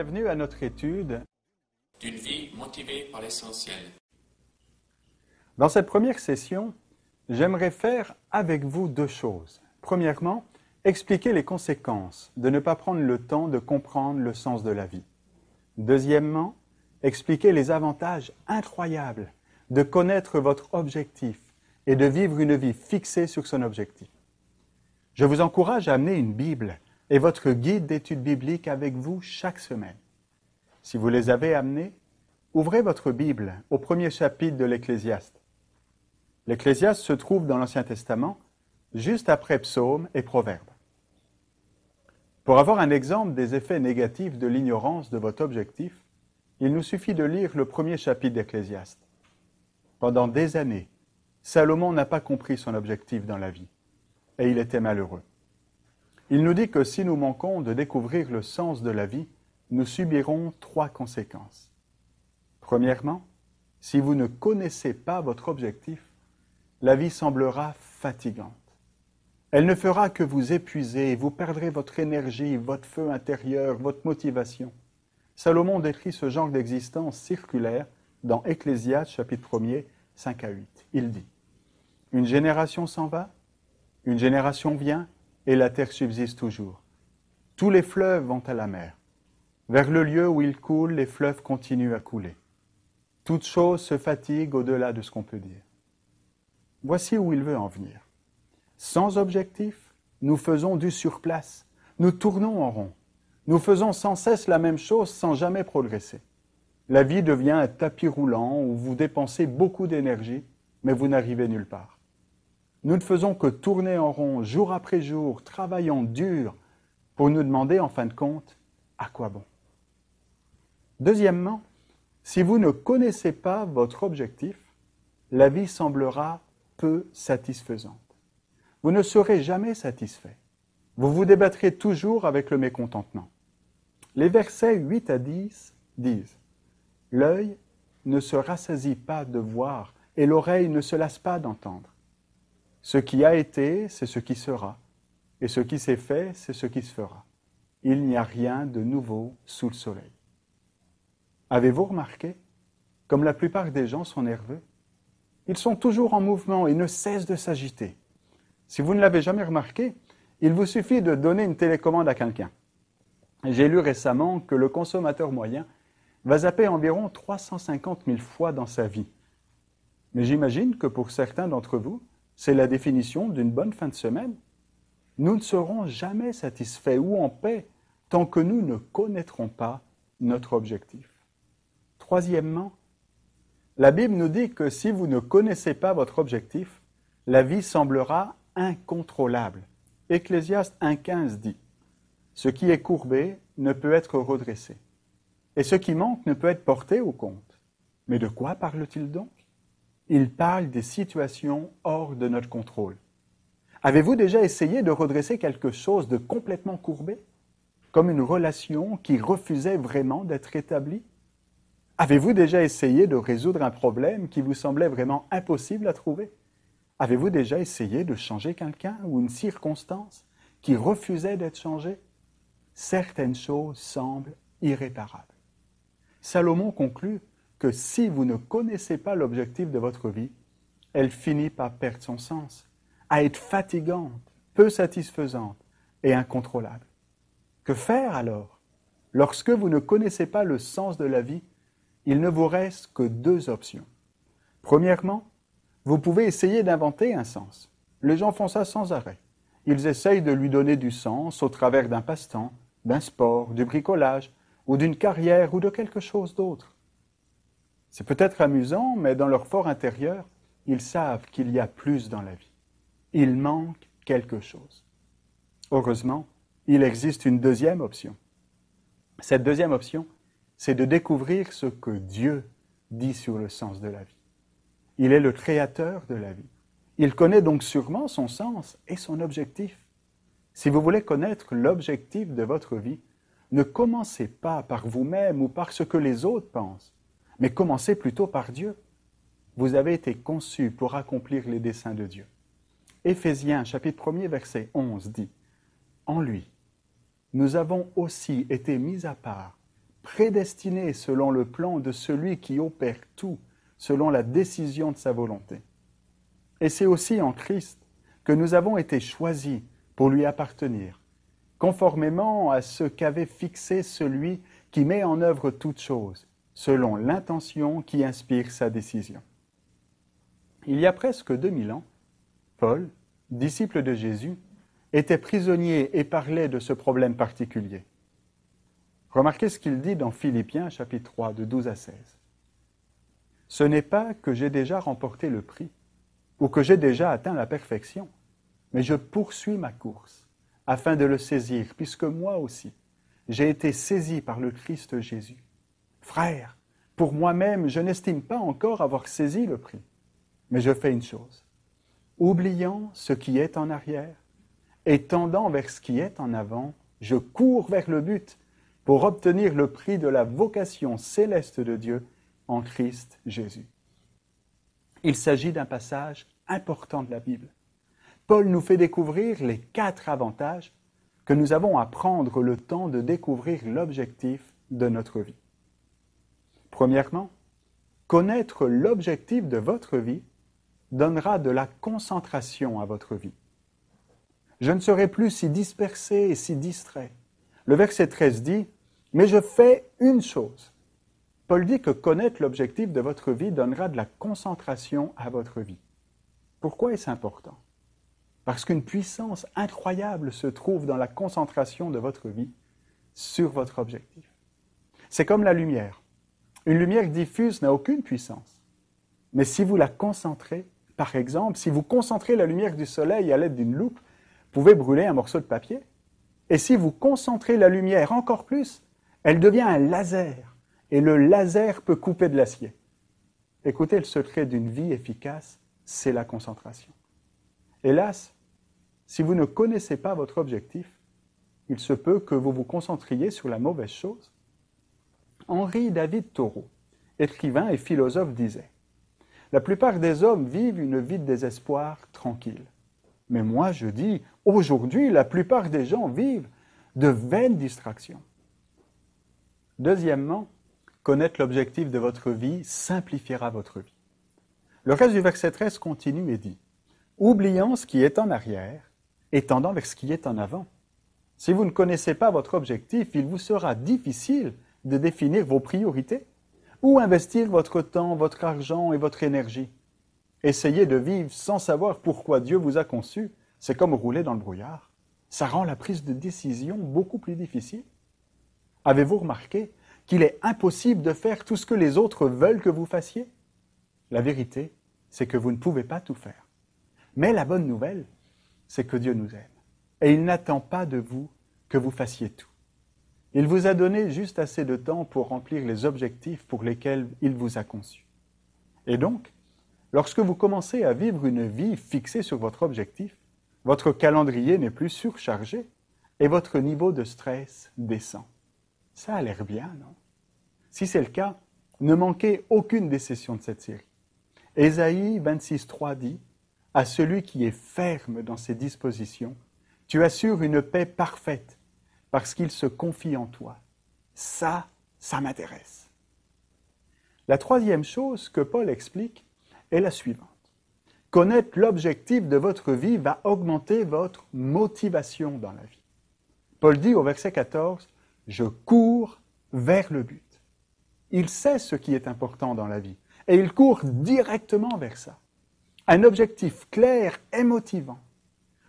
Bienvenue à notre étude d'une vie motivée par l'essentiel. Dans cette première session, j'aimerais faire avec vous deux choses. Premièrement, expliquer les conséquences de ne pas prendre le temps de comprendre le sens de la vie. Deuxièmement, expliquer les avantages incroyables de connaître votre objectif et de vivre une vie fixée sur son objectif. Je vous encourage à amener une Bible et votre guide d'études bibliques avec vous chaque semaine. Si vous les avez amenés, ouvrez votre Bible au premier chapitre de l'Ecclésiaste. L'Ecclésiaste se trouve dans l'Ancien Testament, juste après Psaumes et Proverbes. Pour avoir un exemple des effets négatifs de l'ignorance de votre objectif, il nous suffit de lire le premier chapitre d'Ecclésiaste. Pendant des années, Salomon n'a pas compris son objectif dans la vie, et il était malheureux. Il nous dit que si nous manquons de découvrir le sens de la vie, nous subirons 3 conséquences. Premièrement, si vous ne connaissez pas votre objectif, la vie semblera fatigante. Elle ne fera que vous épuiser, vous perdrez votre énergie, votre feu intérieur, votre motivation. Salomon décrit ce genre d'existence circulaire dans Ecclésiaste chapitre 1er, 5 à 8. Il dit « Une génération s'en va, une génération vient, et la terre subsiste toujours. Tous les fleuves vont à la mer. Vers le lieu où ils coulent, les fleuves continuent à couler. Toute chose se fatigue au-delà de ce qu'on peut dire. » Voici où il veut en venir. Sans objectif, nous faisons du surplace. Nous tournons en rond. Nous faisons sans cesse la même chose sans jamais progresser. La vie devient un tapis roulant où vous dépensez beaucoup d'énergie, mais vous n'arrivez nulle part. Nous ne faisons que tourner en rond, jour après jour, travaillant dur, pour nous demander, en fin de compte, à quoi bon? Deuxièmement, si vous ne connaissez pas votre objectif, la vie semblera peu satisfaisante. Vous ne serez jamais satisfait. Vous vous débattrez toujours avec le mécontentement. Les versets 8 à 10 disent « L'œil ne se rassasie pas de voir et l'oreille ne se lasse pas d'entendre. Ce qui a été, c'est ce qui sera, et ce qui s'est fait, c'est ce qui se fera. Il n'y a rien de nouveau sous le soleil. » Avez-vous remarqué, comme la plupart des gens sont nerveux, ils sont toujours en mouvement et ne cessent de s'agiter. Si vous ne l'avez jamais remarqué, il vous suffit de donner une télécommande à quelqu'un. J'ai lu récemment que le consommateur moyen va zapper environ 350 000 fois dans sa vie. Mais j'imagine que pour certains d'entre vous, c'est la définition d'une bonne fin de semaine. Nous ne serons jamais satisfaits ou en paix tant que nous ne connaîtrons pas notre objectif. Troisièmement, la Bible nous dit que si vous ne connaissez pas votre objectif, la vie semblera incontrôlable. Ecclésiaste 1,15 dit « Ce qui est courbé ne peut être redressé, et ce qui manque ne peut être porté au compte. » Mais de quoi parle-t-il donc? Il parle des situations hors de notre contrôle. Avez-vous déjà essayé de redresser quelque chose de complètement courbé, comme une relation qui refusait vraiment d'être établie? Avez-vous déjà essayé de résoudre un problème qui vous semblait vraiment impossible à trouver? Avez-vous déjà essayé de changer quelqu'un ou une circonstance qui refusait d'être changée? Certaines choses semblent irréparables. Salomon conclut que si vous ne connaissez pas l'objectif de votre vie, elle finit par perdre son sens, à être fatigante, peu satisfaisante et incontrôlable. Que faire alors? Lorsque vous ne connaissez pas le sens de la vie, il ne vous reste que 2 options. Premièrement, vous pouvez essayer d'inventer un sens. Les gens font ça sans arrêt. Ils essayent de lui donner du sens au travers d'un passe-temps, d'un sport, du bricolage, ou d'une carrière ou de quelque chose d'autre. C'est peut-être amusant, mais dans leur fort intérieur, ils savent qu'il y a plus dans la vie. Il manque quelque chose. Heureusement, il existe une deuxième option. Cette deuxième option, c'est de découvrir ce que Dieu dit sur le sens de la vie. Il est le créateur de la vie. Il connaît donc sûrement son sens et son objectif. Si vous voulez connaître l'objectif de votre vie, ne commencez pas par vous-même ou par ce que les autres pensent, mais commencez plutôt par Dieu. Vous avez été conçus pour accomplir les desseins de Dieu. Éphésiens chapitre 1er verset 11 dit « En lui, nous avons aussi été mis à part prédestinés selon le plan de celui qui opère tout, selon la décision de sa volonté. Et c'est aussi en Christ que nous avons été choisis pour lui appartenir, conformément à ce qu'avait fixé celui qui met en œuvre toutes choses, selon l'intention qui inspire sa décision. Il y a presque 2000 ans, Paul, disciple de Jésus, était prisonnier et parlait de ce problème particulier. Remarquez ce qu'il dit dans Philippiens chapitre 3, de 12 à 16. « Ce n'est pas que j'ai déjà remporté le prix, ou que j'ai déjà atteint la perfection, mais je poursuis ma course, afin de le saisir, puisque moi aussi, j'ai été saisi par le Christ Jésus. Frères, pour moi-même, je n'estime pas encore avoir saisi le prix, mais je fais une chose, oubliant ce qui est en arrière et tendant vers ce qui est en avant, je cours vers le but pour obtenir le prix de la vocation céleste de Dieu en Christ Jésus. » Il s'agit d'un passage important de la Bible. Paul nous fait découvrir les 4 avantages que nous avons à prendre le temps de découvrir l'objectif de notre vie. Premièrement, connaître l'objectif de votre vie donnera de la concentration à votre vie. Je ne serai plus si dispersé et si distrait. Le verset 13 dit « Mais je fais une chose ». Paul dit que connaître l'objectif de votre vie donnera de la concentration à votre vie. Pourquoi est-ce important? Parce qu'une puissance incroyable se trouve dans la concentration de votre vie sur votre objectif. C'est comme la lumière. Une lumière diffuse n'a aucune puissance. Mais si vous la concentrez, par exemple, si vous concentrez la lumière du soleil à l'aide d'une loupe, vous pouvez brûler un morceau de papier. Et si vous concentrez la lumière encore plus, elle devient un laser. Et le laser peut couper de l'acier. Écoutez, le secret d'une vie efficace, c'est la concentration. Hélas, si vous ne connaissez pas votre objectif, il se peut que vous vous concentriez sur la mauvaise chose. Henri David Thoreau, écrivain et philosophe, disait « La plupart des hommes vivent une vie de désespoir tranquille. Mais moi, je dis, aujourd'hui, la plupart des gens vivent de vaines distractions. » Deuxièmement, connaître l'objectif de votre vie simplifiera votre vie. Le reste du verset 13 continue et dit « Oubliant ce qui est en arrière et tendant vers ce qui est en avant. » Si vous ne connaissez pas votre objectif, il vous sera difficile de définir vos priorités. Où investir votre temps, votre argent et votre énergie? Essayez de vivre sans savoir pourquoi Dieu vous a conçu, c'est comme rouler dans le brouillard. Ça rend la prise de décision beaucoup plus difficile. Avez-vous remarqué qu'il est impossible de faire tout ce que les autres veulent que vous fassiez? La vérité, c'est que vous ne pouvez pas tout faire. Mais la bonne nouvelle, c'est que Dieu nous aime. Et il n'attend pas de vous que vous fassiez tout. Il vous a donné juste assez de temps pour remplir les objectifs pour lesquels il vous a conçu. Et donc, lorsque vous commencez à vivre une vie fixée sur votre objectif, votre calendrier n'est plus surchargé et votre niveau de stress descend. Ça a l'air bien, non? Si c'est le cas, ne manquez aucune des sessions de cette série. Ésaïe 26.3 dit « À celui qui est ferme dans ses dispositions, tu assures une paix parfaite parce qu'il se confie en toi. » Ça m'intéresse. La troisième chose que Paul explique est la suivante. Connaître l'objectif de votre vie va augmenter votre motivation dans la vie. Paul dit au verset 14, « Je cours vers le but. » Il sait ce qui est important dans la vie et il court directement vers ça. Un objectif clair et motivant.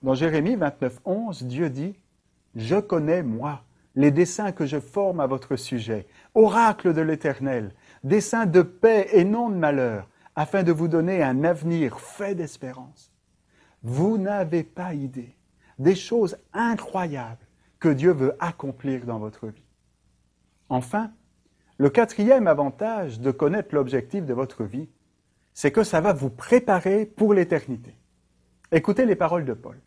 Dans Jérémie 29.11, Dieu dit « Je connais, moi, les desseins que je forme à votre sujet, oracle de l'Éternel, desseins de paix et non de malheur, afin de vous donner un avenir fait d'espérance. » Vous n'avez pas idée des choses incroyables que Dieu veut accomplir dans votre vie. Enfin, le quatrième avantage de connaître l'objectif de votre vie, c'est que ça va vous préparer pour l'éternité. Écoutez les paroles de Paul.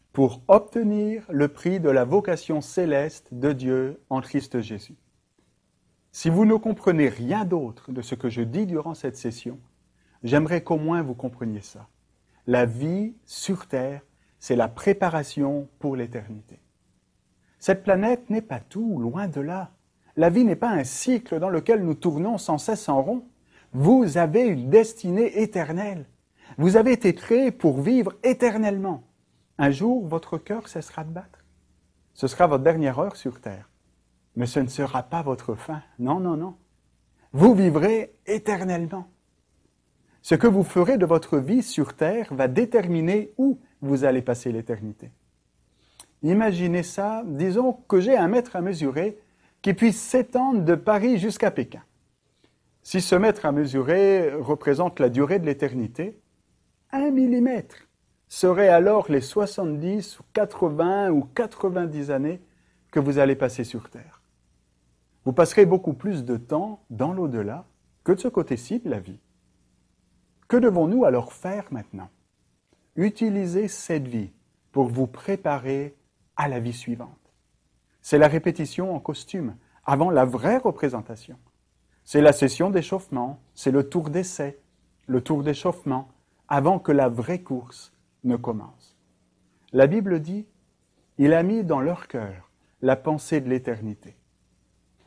« Pour obtenir le prix de la vocation céleste de Dieu en Christ Jésus. » Si vous ne comprenez rien d'autre de ce que je dis durant cette session, j'aimerais qu'au moins vous compreniez ça. La vie sur Terre, c'est la préparation pour l'éternité. Cette planète n'est pas tout, loin de là. La vie n'est pas un cycle dans lequel nous tournons sans cesse en rond. Vous avez une destinée éternelle. Vous avez été créé pour vivre éternellement. Un jour, votre cœur cessera de battre. Ce sera votre dernière heure sur terre. Mais ce ne sera pas votre fin. Non, non, non. Vous vivrez éternellement. Ce que vous ferez de votre vie sur terre va déterminer où vous allez passer l'éternité. Imaginez ça, disons que j'ai un mètre à mesurer qui puisse s'étendre de Paris jusqu'à Pékin. Si ce mètre à mesurer représente la durée de l'éternité, 1 millimètre serait alors les 70 ou 80 ou 90 années que vous allez passer sur Terre. Vous passerez beaucoup plus de temps dans l'au-delà que de ce côté-ci de la vie. Que devons-nous alors faire maintenant? Utilisez cette vie pour vous préparer à la vie suivante. C'est la répétition en costume, avant la vraie représentation. C'est la session d'échauffement, c'est le tour d'essai, le tour d'échauffement, avant que la vraie course ne commence. La Bible dit, « Il a mis dans leur cœur la pensée de l'éternité ».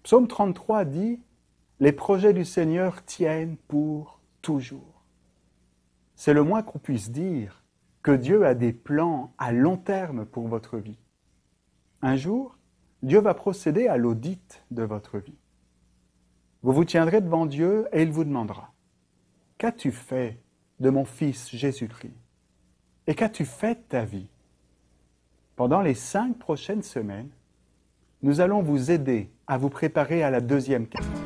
Psaume 33 dit, « Les projets du Seigneur tiennent pour toujours ». C'est le moins qu'on puisse dire que Dieu a des plans à long terme pour votre vie. Un jour, Dieu va procéder à l'audit de votre vie. Vous vous tiendrez devant Dieu et il vous demandera « Qu'as-tu fait de mon Fils Jésus-Christ? Et qu'as-tu fait de ta vie ?» Pendant les 5 prochaines semaines, nous allons vous aider à vous préparer à la deuxième question.